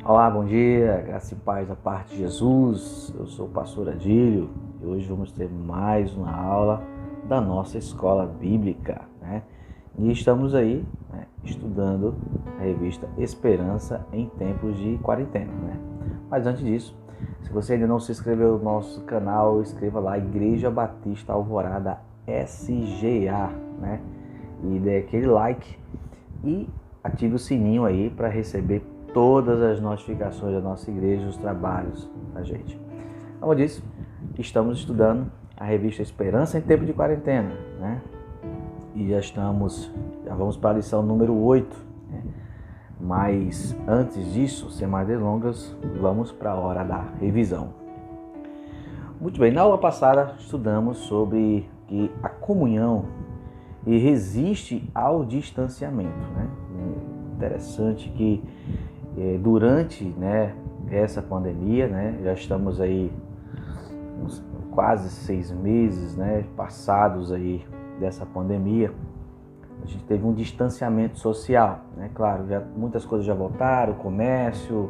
Olá, bom dia, graça e paz da parte de Jesus. Eu sou o pastor Adílio e hoje vamos ter mais uma aula da nossa escola bíblica, né? E estamos aí, estudando a revista Esperança em tempos de quarentena, né? Mas antes disso, se você ainda não se inscreveu no nosso canal, inscreva lá, Igreja Batista Alvorada SGA, né? E dê aquele like e ative o sininho aí para receber todas as notificações da nossa igreja, os trabalhos da gente. Como eu disse, estamos estudando a revista Esperança em Tempo de Quarentena, né? E já vamos para a lição número 8, né? Mas antes disso, sem mais delongas, vamos para a hora da revisão. Muito bem, na aula passada estudamos sobre que a comunhão resiste ao distanciamento, né? Interessante que durante, essa pandemia, já estamos aí quase 6 meses, passados aí dessa pandemia, a gente teve um distanciamento social, né? Claro, muitas coisas já voltaram, o comércio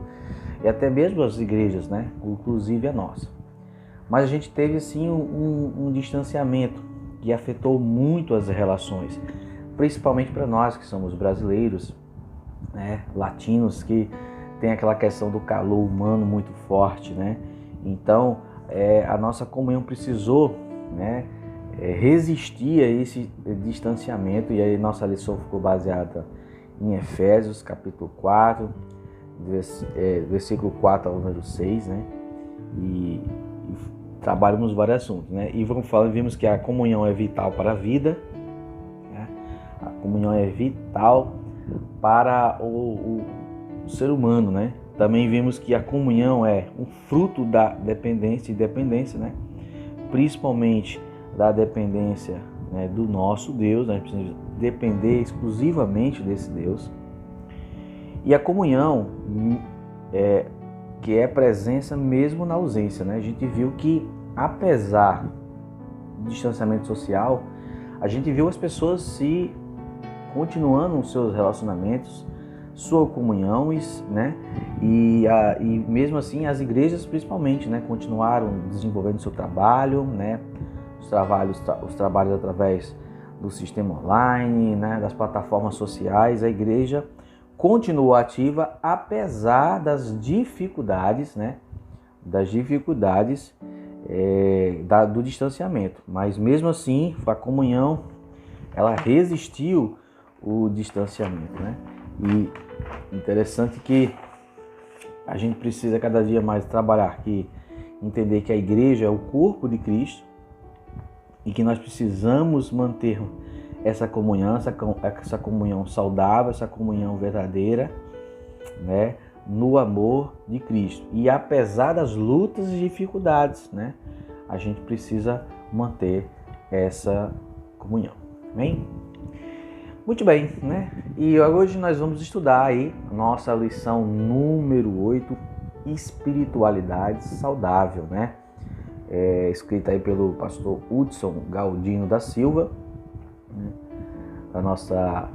e até mesmo as igrejas, né? Inclusive a nossa. Mas a gente teve sim um distanciamento que afetou muito as relações, principalmente para nós que somos brasileiros, latinos, que tem aquela questão do calor humano muito forte, né? Então, a nossa comunhão precisou, resistir a esse distanciamento, e aí nossa lição ficou baseada em Efésios, capítulo 4, versículo 4 ao número 6, né? E trabalhamos vários assuntos, né? E vimos que a comunhão é vital para a vida, né? A comunhão é vital para o ser humano, né? Também vimos que a comunhão é um fruto da dependência e dependência, né? Principalmente da dependência, né, do nosso Deus, né? A gente precisa depender exclusivamente desse Deus. E a comunhão que é presença mesmo na ausência, né? A gente viu que, apesar do distanciamento social, a gente viu as pessoas continuando os seus relacionamentos, sua comunhão, né? E mesmo assim as igrejas principalmente, né, continuaram desenvolvendo seu trabalho, né? Os trabalhos através do sistema online, né, das plataformas sociais. A igreja continuou ativa apesar das dificuldades, né? Do distanciamento. Mas mesmo assim, a comunhão, ela resistiu o distanciamento, né? E interessante que a gente precisa cada dia mais trabalhar aqui, entender que a igreja é o corpo de Cristo e que nós precisamos manter essa comunhão saudável, essa comunhão verdadeira, né, no amor de Cristo. E apesar das lutas e dificuldades, né, a gente precisa manter essa comunhão. Amém? Muito bem, né? E hoje nós vamos estudar aí a nossa lição número 8, espiritualidade saudável, né? Escrita aí pelo pastor Hudson Galdino da Silva, né? Da nossa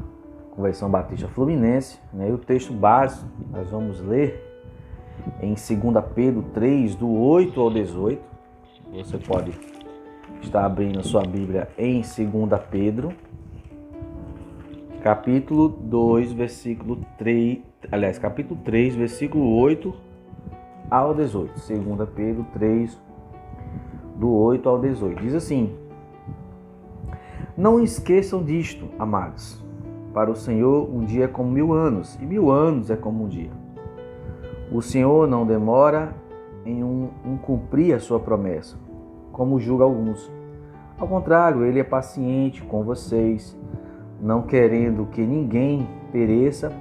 Convenção Batista Fluminense, né? E o texto básico nós vamos ler em 2 Pedro 3, do 8 ao 18. Você pode estar abrindo a sua Bíblia em 2 Pedro, capítulo 2, versículo 3, capítulo 3, versículo 8 ao 18. 2 Pedro 3, do 8 ao 18. Diz assim: Não esqueçam disto, amados. Para o Senhor, um dia é como 1000 anos, e 1000 anos é como um dia. O Senhor não demora em cumprir a sua promessa, como julga alguns. Ao contrário, Ele é paciente com vocês, não querendo que ninguém pereça,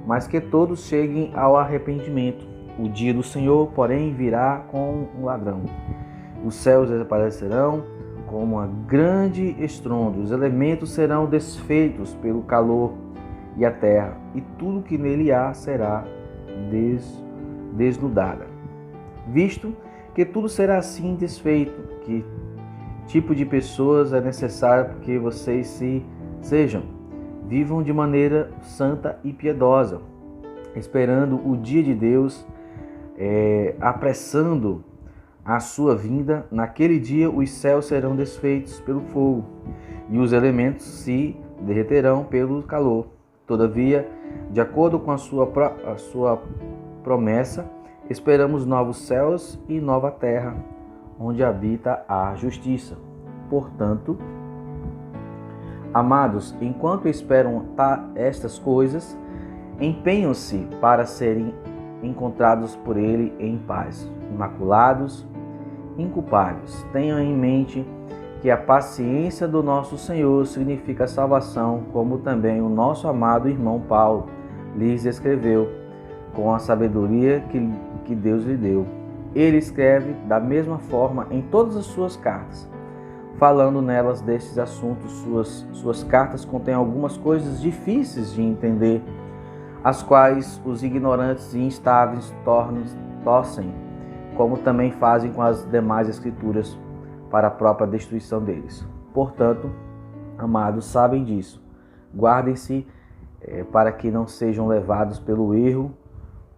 mas que todos cheguem ao arrependimento. O dia do Senhor, porém, virá com um ladrão. Os céus desaparecerão como uma grande estrondo, os elementos serão desfeitos pelo calor, e a terra e tudo que nele há será desnudada. Visto que tudo será assim desfeito, que tipo de pessoas é necessário que vocês sejam? Vivam de maneira santa e piedosa, esperando o dia de Deus, apressando a sua vinda. Naquele dia os céus serão desfeitos pelo fogo e os elementos se derreterão pelo calor. Todavia, de acordo com a sua promessa, esperamos novos céus e nova terra, onde habita a justiça. Portanto, amados, enquanto esperam estas coisas, empenham-se para serem encontrados por Ele em paz, imaculados, inculpáveis. Tenham em mente que a paciência do nosso Senhor significa salvação, como também o nosso amado irmão Paulo lhes escreveu, com a sabedoria que Deus lhe deu. Ele escreve da mesma forma em todas as suas cartas, falando nelas destes assuntos. Suas cartas contêm algumas coisas difíceis de entender, as quais os ignorantes e instáveis torcem, como também fazem com as demais escrituras, para a própria destruição deles. Portanto, amados, sabem disso. Guardem-se para que não sejam levados pelo erro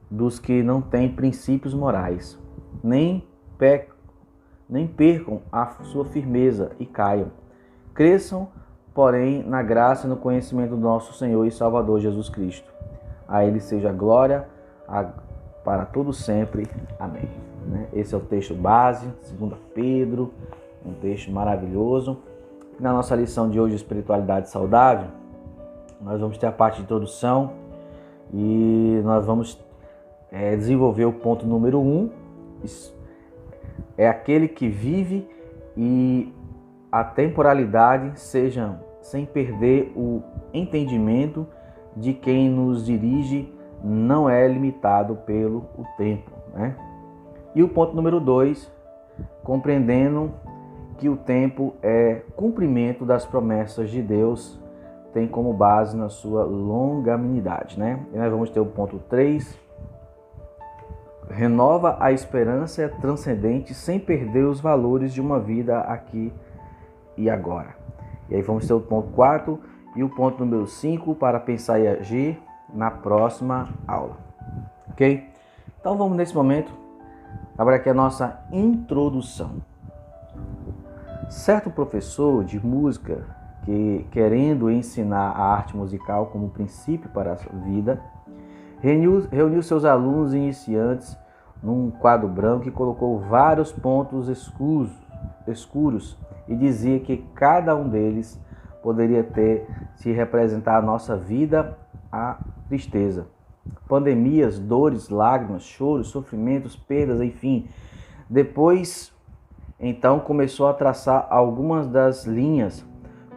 dos que não têm princípios morais, nem percam a sua firmeza e caiam. Cresçam, porém, na graça e no conhecimento do nosso Senhor e Salvador Jesus Cristo. A Ele seja a glória para todo sempre. Amém. Esse é o texto base, 2 Pedro, um texto maravilhoso. Na nossa lição de hoje, Espiritualidade Saudável, nós vamos ter a parte de introdução e nós vamos desenvolver o ponto número 1. É aquele que vive e a temporalidade seja sem perder o entendimento de quem nos dirige não é limitado pelo tempo, né? E o ponto número 2, compreendendo que o tempo é cumprimento das promessas de Deus, tem como base na sua longanimidade, né? E nós vamos ter o ponto 3, renova a esperança transcendente sem perder os valores de uma vida aqui e agora. E aí vamos ter o ponto 4 e o ponto número 5 para pensar e agir na próxima aula. Ok? Então vamos nesse momento abrir aqui a nossa introdução. Certo professor de música que, querendo ensinar a arte musical como princípio para a vida, reuniu seus alunos iniciantes num quadro branco e colocou vários pontos escuros e dizia que cada um deles poderia se representar a nossa vida, a tristeza, pandemias, dores, lágrimas, choros, sofrimentos, perdas, enfim. Depois, então, começou a traçar algumas das linhas,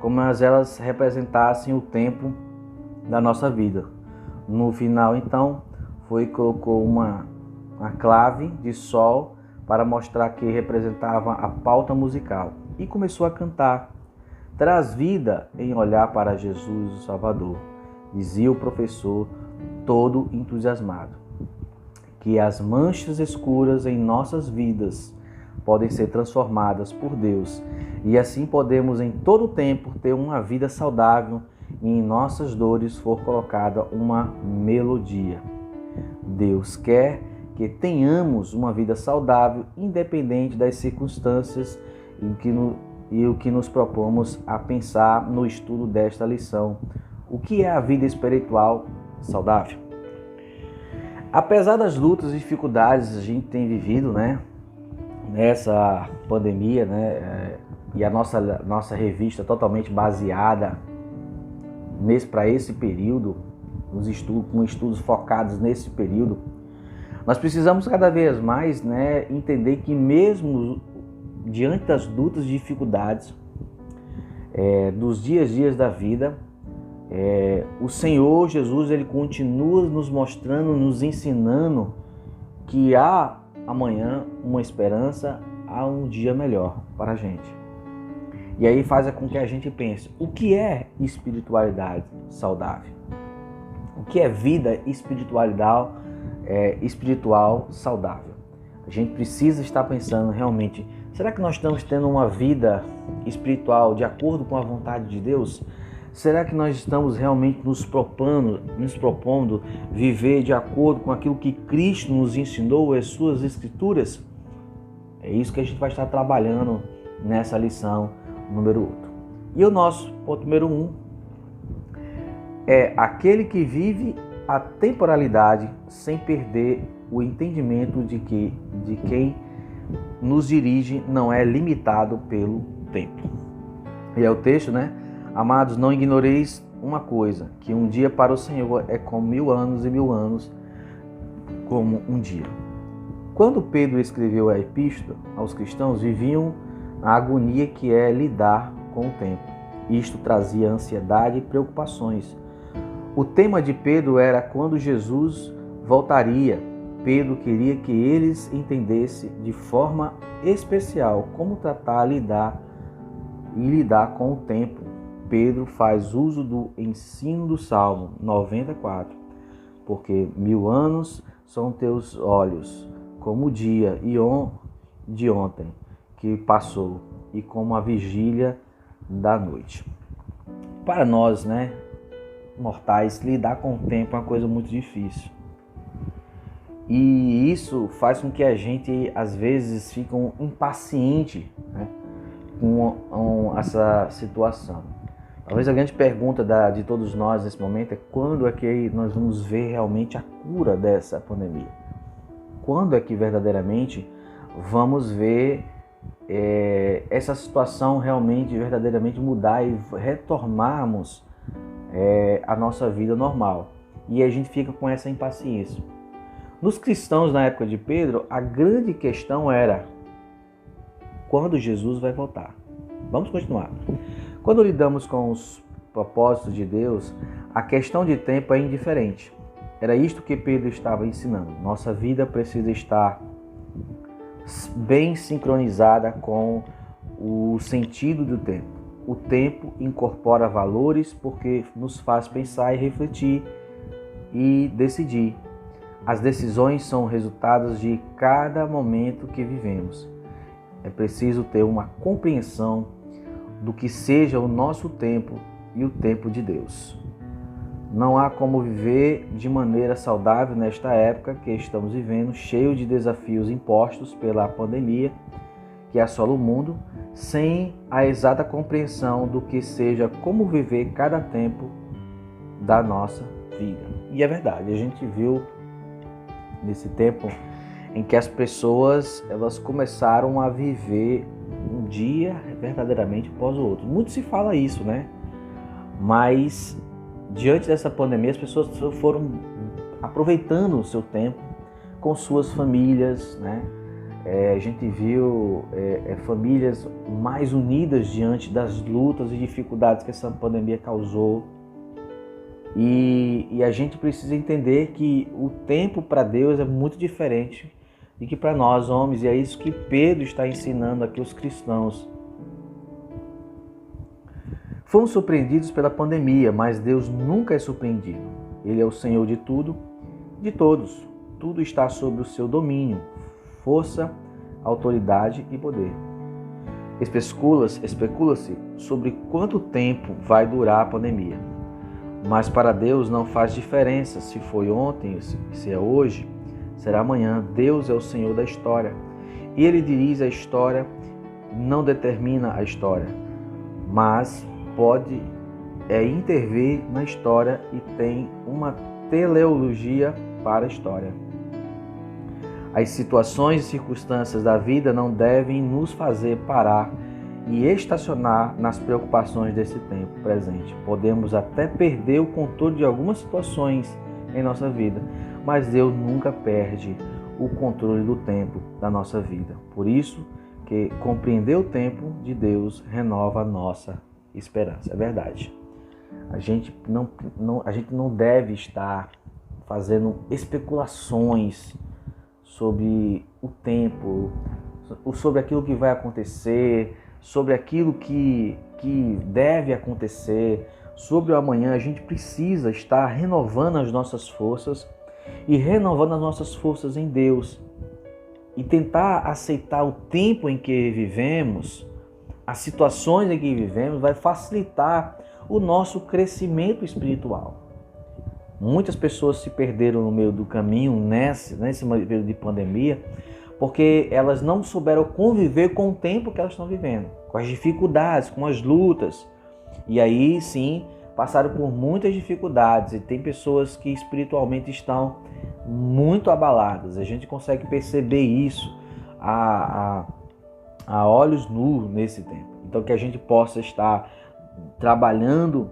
como elas representassem o tempo da nossa vida. No final, então, colocou uma clave de sol para mostrar que representava a pauta musical e começou a cantar. Traz vida em olhar para Jesus o Salvador, dizia o professor, todo entusiasmado, que as manchas escuras em nossas vidas podem ser transformadas por Deus e assim podemos em todo tempo ter uma vida saudável e em nossas dores for colocada uma melodia. Deus quer que tenhamos uma vida saudável independente das circunstâncias e o que nos propomos a pensar no estudo desta lição. O que é a vida espiritual saudável? Apesar das lutas e dificuldades que a gente tem vivido, nessa pandemia, e a nossa revista totalmente baseada para esse período, com estudos focados nesse período, nós precisamos cada vez mais entender que mesmo diante das lutas e dificuldades dos dias da vida, o Senhor Jesus, Ele continua nos mostrando, nos ensinando que há amanhã uma esperança, há um dia melhor para a gente. E aí faz com que a gente pense, o que é espiritualidade saudável? O que é vida espiritual saudável? A gente precisa estar pensando realmente, será que nós estamos tendo uma vida espiritual de acordo com a vontade de Deus? Será que nós estamos realmente nos propondo viver de acordo com aquilo que Cristo nos ensinou, as suas escrituras? É isso que a gente vai estar trabalhando nessa lição número 8. E o nosso ponto número 1 é aquele que vive a temporalidade sem perder o entendimento de que quem nos dirige não é limitado pelo tempo. E é o texto, né? Amados, não ignoreis uma coisa, que um dia para o Senhor é como 1000 anos e 1000 anos como um dia. Quando Pedro escreveu a epístola aos cristãos, viviam a agonia que é lidar com o tempo. Isto trazia ansiedade e preocupações. O tema de Pedro era quando Jesus voltaria. Pedro queria que eles entendessem de forma especial como tratar, lidar com o tempo. Pedro faz uso do ensino do Salmo 94, porque 1000 anos são teus olhos, como o dia de ontem que passou e como a vigília da noite. Para nós, né, mortais, lidar com o tempo é uma coisa muito difícil. E isso faz com que a gente, às vezes, fique impaciente, né, com essa situação. Talvez a grande pergunta de todos nós nesse momento é quando é que nós vamos ver realmente a cura dessa pandemia? Quando é que verdadeiramente vamos ver essa situação realmente, verdadeiramente mudar e retornarmos a nossa vida normal? E a gente fica com essa impaciência. Nos cristãos na época de Pedro, a grande questão era quando Jesus vai voltar. Vamos continuar. Quando lidamos com os propósitos de Deus, a questão de tempo é indiferente. Era isto que Pedro estava ensinando. Nossa vida precisa estar bem sincronizada com o sentido do tempo. O tempo incorpora valores porque nos faz pensar e refletir e decidir. As decisões são resultados de cada momento que vivemos. É preciso ter uma compreensão do que seja o nosso tempo e o tempo de Deus. Não há como viver de maneira saudável nesta época que estamos vivendo, cheio de desafios impostos pela pandemia que assola o mundo, sem a exata compreensão do que seja como viver cada tempo da nossa vida. E é verdade, a gente viu nesse tempo em que as pessoas elas começaram a viver um dia verdadeiramente após o outro. Muito se fala isso, né? Mas diante dessa pandemia, as pessoas foram aproveitando o seu tempo com suas famílias, né? A gente viu famílias mais unidas diante das lutas e dificuldades que essa pandemia causou. E a gente precisa entender que o tempo para Deus é muito diferente do que para nós, homens. E é isso que Pedro está ensinando aqui aos cristãos. Fomos surpreendidos pela pandemia, mas Deus nunca é surpreendido. Ele é o Senhor de tudo, de todos. Tudo está sob o seu domínio, força, autoridade e poder. Especula-se sobre quanto tempo vai durar a pandemia. Mas para Deus não faz diferença se foi ontem, se é hoje, será amanhã. Deus é o Senhor da história. E Ele dirige a história, não determina a história, mas pode intervir na história e tem uma teleologia para a história. As situações e circunstâncias da vida não devem nos fazer parar e estacionar nas preocupações desse tempo presente. Podemos até perder o controle de algumas situações em nossa vida, mas Deus nunca perde o controle do tempo da nossa vida. Por isso que compreender o tempo de Deus renova a nossa esperança. É verdade. A gente não deve estar fazendo especulações sobre o tempo, sobre aquilo que vai acontecer, sobre aquilo que deve acontecer, sobre o amanhã. A gente precisa estar renovando as nossas forças e renovando as nossas forças em Deus e tentar aceitar o tempo em que vivemos, as situações em que vivemos, vai facilitar o nosso crescimento espiritual. Muitas pessoas se perderam no meio do caminho nesse período de pandemia, porque elas não souberam conviver com o tempo que elas estão vivendo, com as dificuldades, com as lutas. E aí sim, passaram por muitas dificuldades e tem pessoas que espiritualmente estão muito abaladas. A gente consegue perceber isso a olhos nus nesse tempo. Então que a gente possa estar trabalhando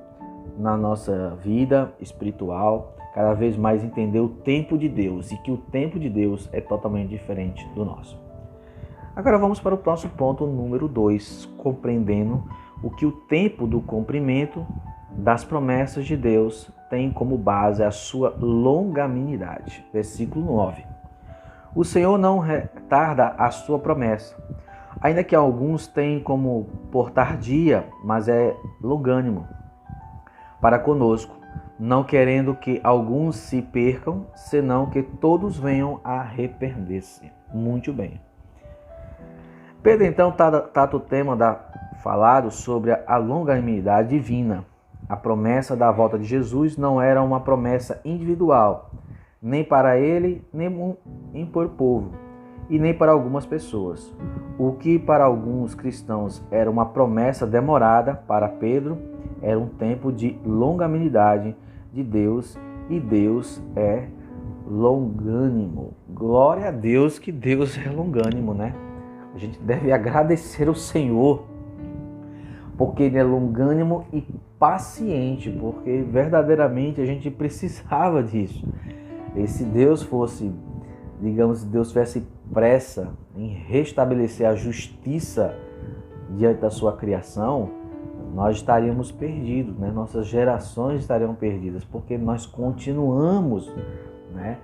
na nossa vida espiritual, cada vez mais entender o tempo de Deus e que o tempo de Deus é totalmente diferente do nosso. Agora vamos para o próximo ponto, número 2, compreendendo o que o tempo do cumprimento das promessas de Deus tem como base a sua longanimidade. Versículo 9. O Senhor não retarda a sua promessa, ainda que alguns tenham como por tardia, mas é longânimo para conosco, não querendo que alguns se percam, senão que todos venham a arrepender-se. Muito bem. Pedro então trata o tema falado sobre a longanimidade divina. A promessa da volta de Jesus não era uma promessa individual, nem para ele, nem por povo, e nem para algumas pessoas. O que para alguns cristãos era uma promessa demorada, para Pedro era um tempo de longanimidade de Deus, e Deus é longânimo. Glória a Deus que Deus é longânimo, né? A gente deve agradecer ao Senhor, porque Ele é longânimo e paciente, porque verdadeiramente a gente precisava disso. E se Deus fosse, digamos, se Deus tivesse pressa em restabelecer a justiça diante da sua criação, nós estaríamos perdidos, né? Nossas gerações estariam perdidas, porque nós continuamos, né,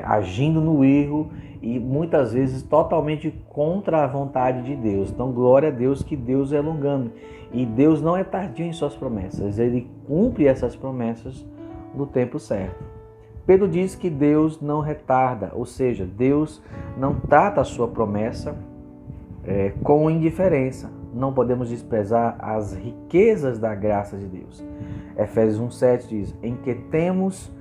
agindo no erro e muitas vezes totalmente contra a vontade de Deus. Então, glória a Deus que Deus é longânimo. E Deus não é tardio em suas promessas, Ele cumpre essas promessas no tempo certo. Pedro diz que Deus não retarda, ou seja, Deus não trata a sua promessa com indiferença. Não podemos desprezar as riquezas da graça de Deus. Efésios 1,7 diz, em que temos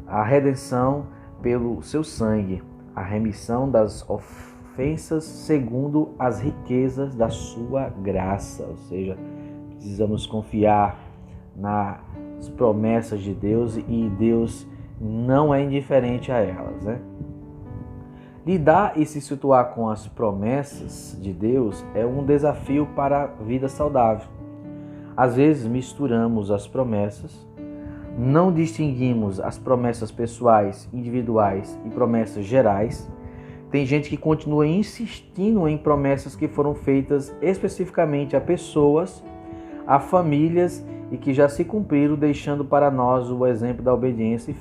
a redenção pelo seu sangue, a remissão das ofensas segundo as riquezas da sua graça. Ou seja, precisamos confiar nas promessas de Deus e Deus não é indiferente a elas, né? Lidar e se situar com as promessas de Deus é um desafio para a vida saudável. Às vezes misturamos as promessas, não distinguimos as promessas pessoais, individuais e promessas gerais. Tem gente que continua insistindo em promessas que foram feitas especificamente a pessoas, a famílias e que já se cumpriram, deixando para nós o exemplo da obediência,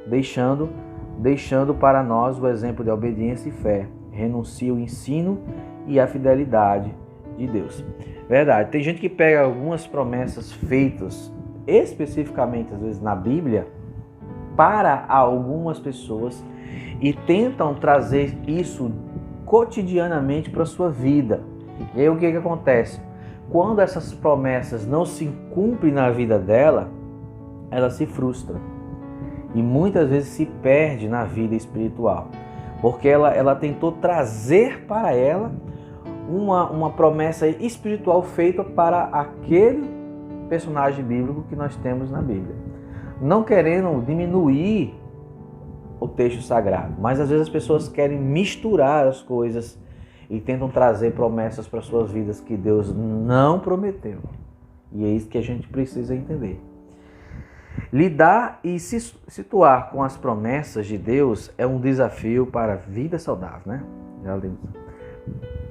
deixando para nós o exemplo de obediência e fé, renuncia o ensino e a fidelidade de Deus. Verdade, tem gente que pega algumas promessas feitas especificamente, às vezes, na Bíblia, para algumas pessoas e tentam trazer isso cotidianamente para a sua vida. E aí o que acontece? Quando essas promessas não se cumprem na vida dela, ela se frustra. E muitas vezes se perde na vida espiritual, porque ela tentou trazer para ela uma promessa espiritual feita para aquele personagem bíblico que nós temos na Bíblia. Não querendo diminuir o texto sagrado, mas às vezes as pessoas querem misturar as coisas e tentam trazer promessas para suas vidas que Deus não prometeu. E é isso que a gente precisa entender. Lidar e se situar com as promessas de Deus é um desafio para a vida saudável, né? Já lemos.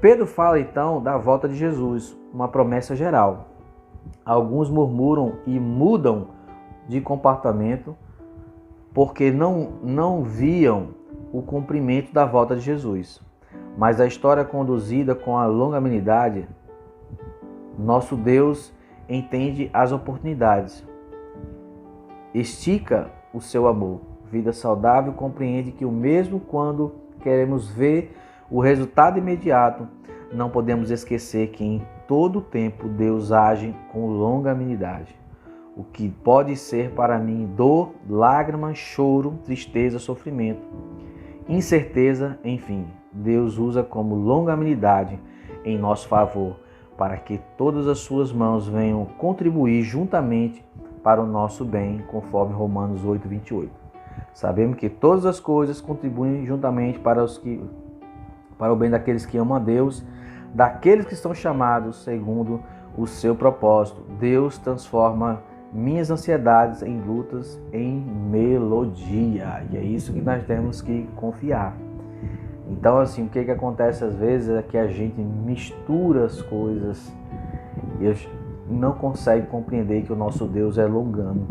Pedro fala então da volta de Jesus, uma promessa geral. Alguns murmuram e mudam de comportamento porque não viam o cumprimento da volta de Jesus. Mas a história conduzida com a longanimidade, nosso Deus entende as oportunidades. Estica o seu amor. Vida saudável compreende que o mesmo quando queremos ver o resultado imediato, não podemos esquecer que todo o tempo Deus age com longanimidade. O que pode ser para mim dor, lágrima, choro, tristeza, sofrimento, incerteza, enfim, Deus usa como longanimidade em nosso favor, para que todas as suas mãos venham contribuir juntamente para o nosso bem, conforme Romanos 8:28. Sabemos que todas as coisas contribuem juntamente para o bem daqueles que amam a Deus, daqueles que estão chamados segundo o seu propósito. Deus transforma minhas ansiedades em lutas em melodia. E é isso que nós temos que confiar. Então, assim, o que acontece às vezes é que a gente mistura as coisas e não consegue compreender que o nosso Deus é longano.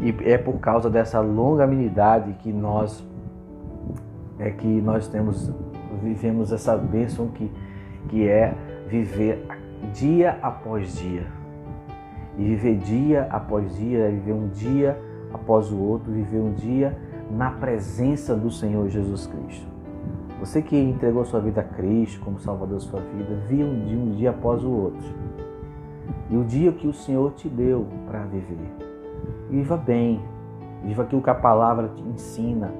E é por causa dessa longanimidade que nós vivemos essa bênção que é viver dia após dia. E viver dia após dia, viver um dia após o outro, viver um dia na presença do Senhor Jesus Cristo. Você que entregou sua vida a Cristo como Salvador da sua vida, vive um dia após o outro. E o dia que o Senhor te deu para viver. Viva bem, viva aquilo que a palavra te ensina,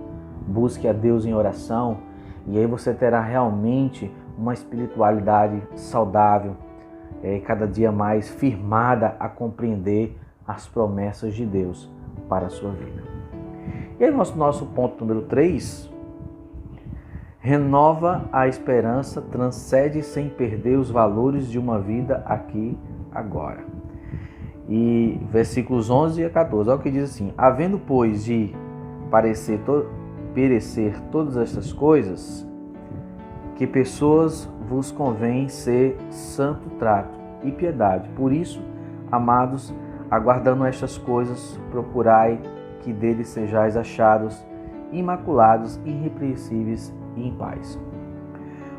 busque a Deus em oração, e aí você terá realmente uma espiritualidade saudável, cada dia mais firmada a compreender as promessas de Deus para a sua vida. E aí nosso ponto número 3, renova a esperança, transcende sem perder os valores de uma vida aqui, agora. E versículos 11 a 14, olha o que diz assim: havendo, pois, de perecer todas estas coisas, que pessoas vos convém ser santo trato e piedade. Por isso, amados, aguardando estas coisas, procurai que deles sejais achados, imaculados, irrepreensíveis e em paz.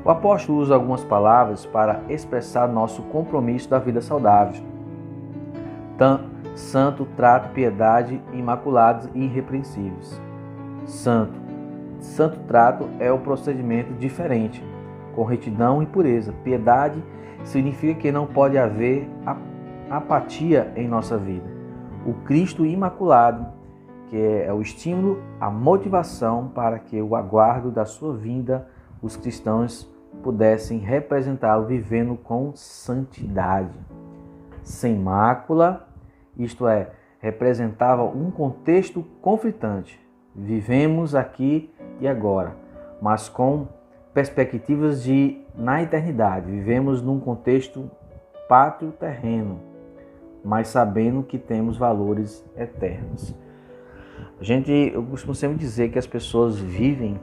O apóstolo usa algumas palavras para expressar nosso compromisso da vida saudável. Santo, trato, piedade, imaculados e irrepreensíveis. Santo trato é o procedimento diferente, com retidão e pureza. Piedade significa que não pode haver apatia em nossa vida. O Cristo imaculado, que é o estímulo, a motivação para que o aguardo da sua vinda, os cristãos pudessem representá-lo vivendo com santidade. Sem mácula, isto é, representava um contexto conflitante. Vivemos aqui e agora, mas com perspectivas na eternidade. Vivemos num contexto pátrio terreno, mas sabendo que temos valores eternos. Eu costumo sempre dizer que as pessoas vivem,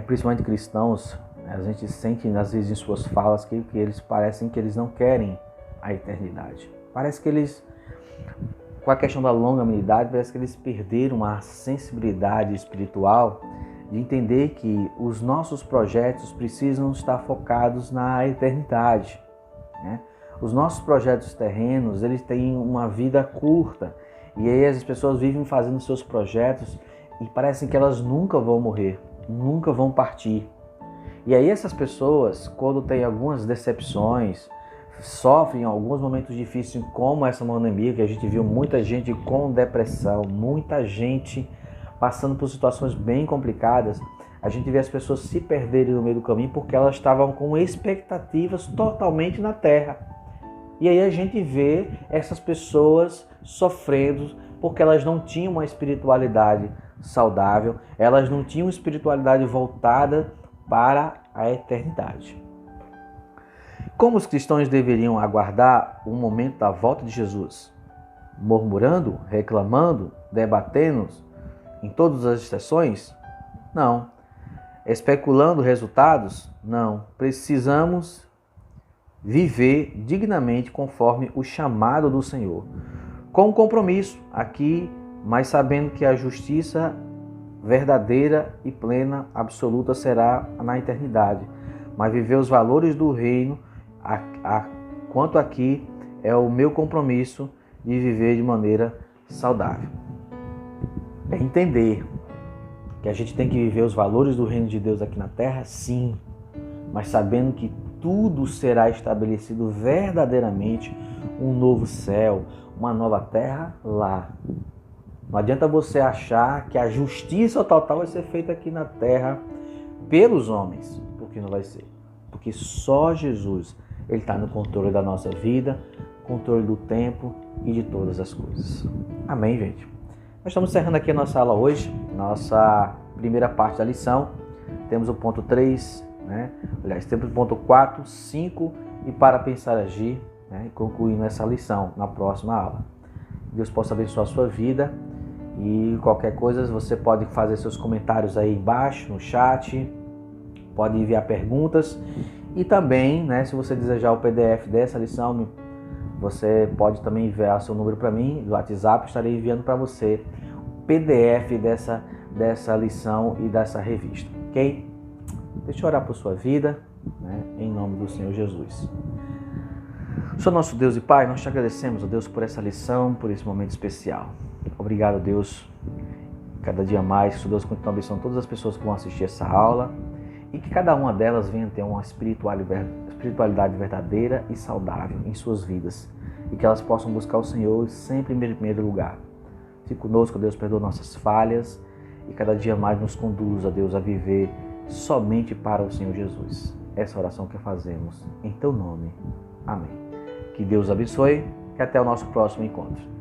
principalmente cristãos, a gente sente às vezes em suas falas que eles parecem que eles não querem a eternidade. Parece que eles, com a questão da longanimidade, parece que eles perderam a sensibilidade espiritual de entender que os nossos projetos precisam estar focados na eternidade, né? Os nossos projetos terrenos, eles têm uma vida curta, e aí as pessoas vivem fazendo seus projetos e parecem que elas nunca vão morrer, nunca vão partir. E aí essas pessoas, quando têm algumas decepções, sofrem alguns momentos difíceis, como essa pandemia, que a gente viu muita gente com depressão, muita gente passando por situações bem complicadas, a gente vê as pessoas se perderem no meio do caminho porque elas estavam com expectativas totalmente na terra. E aí a gente vê essas pessoas sofrendo porque elas não tinham uma espiritualidade saudável, elas não tinham espiritualidade voltada para a eternidade. Como os cristãos deveriam aguardar o momento da volta de Jesus? Murmurando, reclamando, debatendo em todas as estações? Não. Especulando resultados? Não. Precisamos viver dignamente conforme o chamado do Senhor. Com compromisso aqui, mas sabendo que a justiça verdadeira e plena, absoluta, será na eternidade. Mas viver os valores do reino, quanto aqui, é o meu compromisso de viver de maneira saudável. É entender que a gente tem que viver os valores do reino de Deus aqui na terra, sim, mas sabendo que tudo será estabelecido verdadeiramente, um novo céu, uma nova terra lá. Não adianta você achar que a justiça total vai ser feita aqui na terra pelos homens, porque não vai ser. Porque só Jesus, Ele está no controle da nossa vida, controle do tempo e de todas as coisas. Amém, gente? Nós estamos encerrando aqui a nossa aula hoje, nossa primeira parte da lição. Temos o ponto 3, né? Aliás, temos o ponto 4, 5 e para pensar agir, né? Concluindo essa lição na próxima aula. Deus possa abençoar a sua vida e qualquer coisa você pode fazer seus comentários aí embaixo no chat, pode enviar perguntas e também, né, se você desejar o PDF dessa lição, você pode também enviar seu número para mim do WhatsApp, estarei enviando para você o PDF dessa lição e dessa revista, ok? Deixa eu orar por sua vida, né, em nome do Senhor Jesus. Senhor nosso Deus e Pai, nós te agradecemos, ó Deus, por essa lição, por esse momento especial. Obrigado, Deus, cada dia mais, que o Deus continue abençoando todas as pessoas que vão assistir essa aula e que cada uma delas venha ter uma espiritualidade verdadeira e saudável em suas vidas e que elas possam buscar o Senhor sempre em primeiro lugar. Fique conosco, Deus, perdoa nossas falhas e cada dia mais nos conduza, Deus, a viver somente para o Senhor Jesus. Essa oração que fazemos em Teu nome. Amém. Que Deus abençoe e até o nosso próximo encontro.